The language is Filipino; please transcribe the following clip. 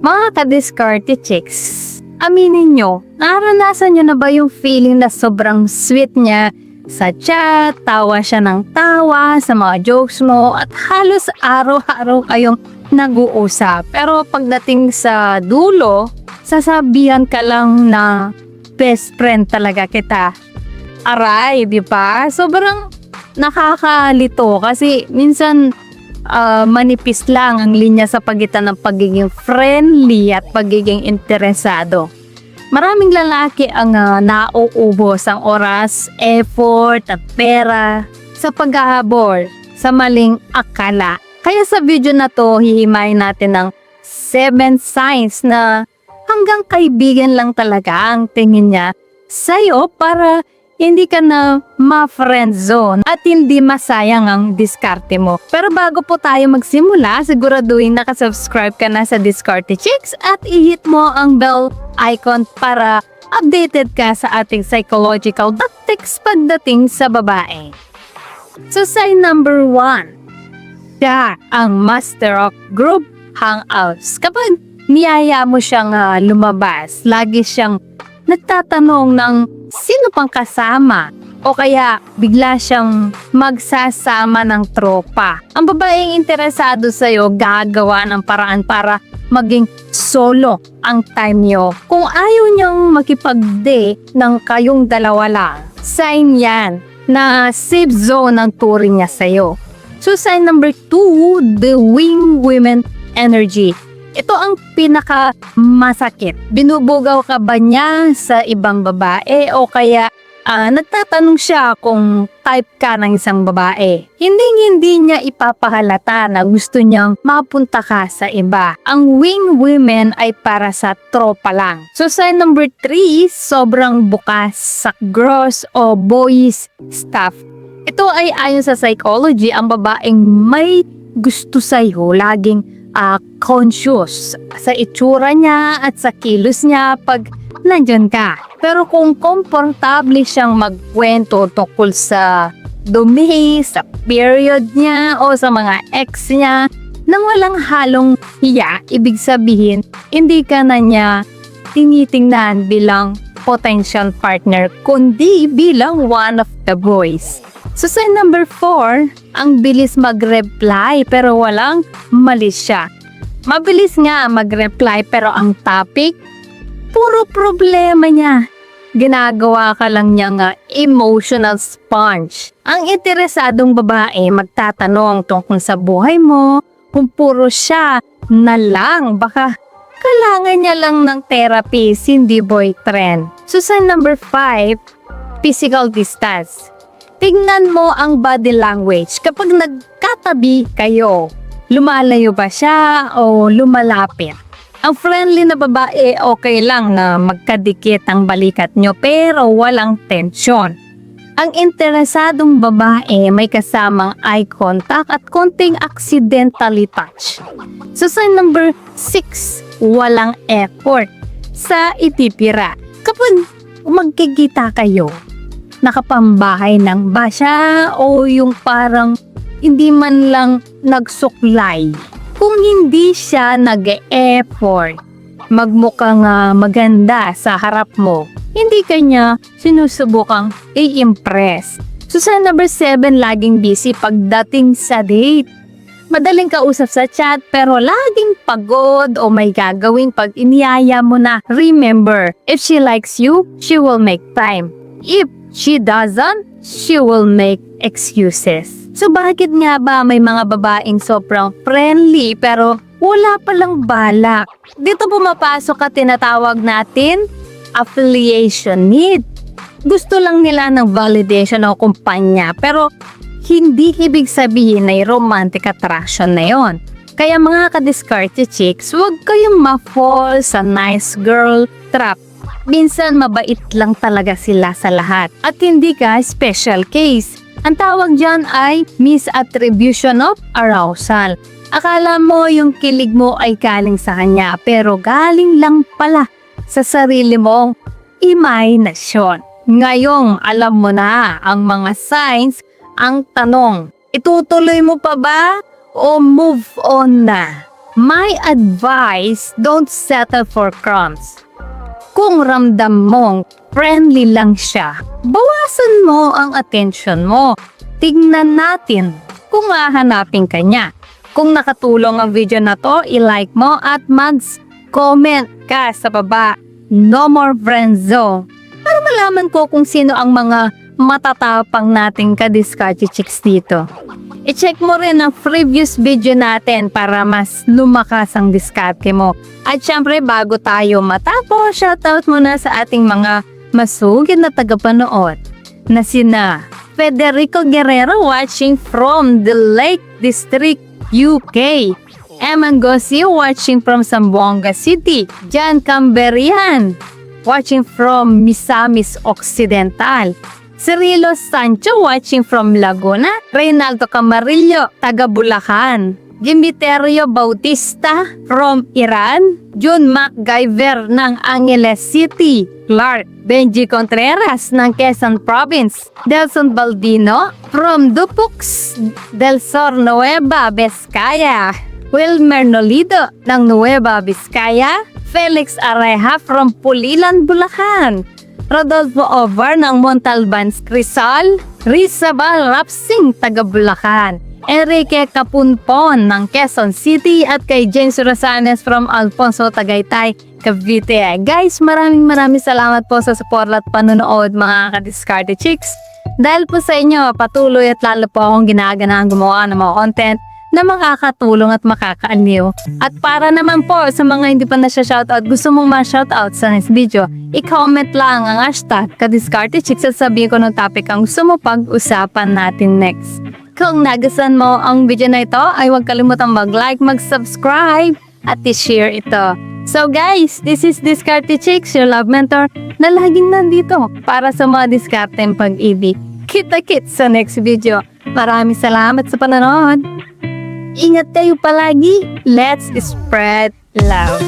Mga ka-diskarte chicks, aminin nyo, naranasan nyo na ba yung feeling na sobrang sweet niya sa chat, tawa siya ng tawa sa mga jokes mo at halos araw-araw kayong nag-uusap. Pero pagdating sa dulo, sasabihan ka lang na best friend talaga kita. Aray, di ba? Sobrang nakakalito kasi minsan manipis lang ang linya sa pagitan ng pagiging friendly at pagiging interesado. Maraming lalaki ang nauubos ang oras, effort at pera sa paghahabol sa maling akala. Kaya sa video na to, hihimayin natin ng 7 signs na hanggang kaibigan lang talaga ang tingin niya sa'yo para hindi ka na ma-friend zone at hindi masayang ang diskarte mo. Pero bago po tayo magsimula, siguraduhin nakasubscribe ka na sa Diskarte Chicks at i-hit mo ang bell icon para updated ka sa ating psychological tactics pagdating sa babae. So sign number 1, siya ang master of group hangouts. Kapag niyaya mo siyang lumabas, lagi siyang nagtatanong ng sino pang kasama o kaya bigla siyang magsasama ng tropa. Ang babaeng interesado sa'yo gagawa ng paraan para maging solo ang time nyo. Kung ayaw niyang makipag-date ng kayong dalawa lang, sign yan na safe zone ang turing niya sa'yo. So sign number 2, the wing women energy. Ito ang pinaka masakit. Binubugaw ka ba niya sa ibang babae o kaya nagtatanong siya kung type ka ng isang babae. Hindi niya ipapahalata na gusto niyang mapunta ka sa iba. Ang wing women ay para sa tropa lang. So sign number 3, sobrang bukas sa girls o boys stuff. Ito ay ayon sa psychology, ang babaeng may gusto sa'yo laging conscious sa itsura niya at sa kilos niya pag nandyan ka. Pero kung komportable siyang magkwento tungkol sa dumi, sa period niya o sa mga ex niya nang walang halong hiya, ibig sabihin hindi ka na niya tinitingnan bilang potential partner kundi bilang one of the boys. So sign number 4, ang bilis mag-reply pero walang mali siya. Mabilis nga mag-reply pero ang topic, puro problema niya. Ginagawa ka lang niyang emotional sponge. Ang interesadong babae magtatanong tungkol sa buhay mo, kung puro siya na lang, baka kailangan niya lang ng therapist, hindi boyfriend. So sign number 5, physical distance. Tignan mo ang body language kapag nagkatabi kayo. Lumalayo ba siya o lumalapit? Ang friendly na babae, okay lang na magkadikit ang balikat nyo pero walang tensyon. Ang interesadong babae may kasamang eye contact at konting accidentally touch. So sign number 6, walang effort sa itipira. Kapag magkikita kayo, nakapambahay ng ba siya o yung parang hindi man lang nagsuklay. Kung hindi siya nag-e-effort, magmukhang maganda sa harap mo, hindi kanya sinusubukang i-impress. So sa number 7, laging busy pagdating sa date. Madaling kausap sa chat pero laging pagod o may gagawin pag iniyaya mo na. Remember, if she likes you, she will make time. If she doesn't, she will make excuses. So bakit nga ba may mga babaeng sobrang friendly pero wala palang balak? Dito pumapasok at tinatawag natin affiliation need. Gusto lang nila ng validation o kumpanya pero hindi ibig sabihin na romantic attraction na yon. Kaya mga ka-diskarte chicks, huwag kayong ma-fall sa nice girl trap. Minsan mabait lang talaga sila sa lahat at hindi ka special case. Ang tawag dyan ay misattribution of arousal. Akala mo yung kilig mo ay galing sa kanya pero galing lang pala sa sarili mong imahinasyon. Ngayong alam mo na ang mga signs, ang tanong, itutuloy mo pa ba o move on na? My advice, don't settle for crumbs. Kung ramdam mong friendly lang siya, bawasan mo ang attention mo. Tignan natin kung hahanapin ka niya. Kung nakatulong ang video na to, i-like mo at mag-comment ka sa baba. No more friend zone. Para malaman ko kung sino ang mga matatapang nating ka-discarte chicks dito. I-check mo rin ang previous video natin para mas lumakas ang diskarte mo. At syempre, bago tayo matapos, shoutout muna sa ating mga masugid na tagapanood na sina Federico Guerrero watching from the Lake District, UK. Eman Gosio watching from Zamboanga City. Jan Camberian watching from Misamis Occidental. Cirilo Sancho watching from Laguna. Reynaldo Camarillo, taga Bulacan. Gimiterio Bautista from Iran. June MacGyver ng Angeles City. Clark Benji Contreras ng Quezon Province. Delson Baldino from Dupux del Sur, Nueva Vizcaya. Wilmer Nolido ng Nueva Vizcaya. Felix Areja from Pulilan, Bulacan. Rodolfo Ovar ng Montalban, Rizal. Rizabal Rapsing, taga Bulacan. Enrique Capunpon ng Quezon City at kay James Rosanes from Alfonso, Tagaytay, Cavite. Guys, maraming salamat po sa support at panonood mga ka-discarte chicks. Dahil po sa inyo, patuloy at lalo po akong ginaganang gumawa ng mga content na makakatulong at makakaaliw. At para naman po sa mga hindi pa na-shoutout, gusto mong ma-shoutout sa next video, i-comment lang ang hashtag ka-discarte chicks at sabihin ko ng topic ang gusto mo pag-usapan natin next. Kung nagustuhan mo ang video na ito, ay huwag kalimutang mag-like, mag-subscribe, at i-share ito. So guys, this is Discarte Chicks, your love mentor, na laging nandito para sa mga diskarteng pag-ibig. Kita-kits sa next video. Maraming salamat sa panonood. Ingat kayo palagi. Let's spread love.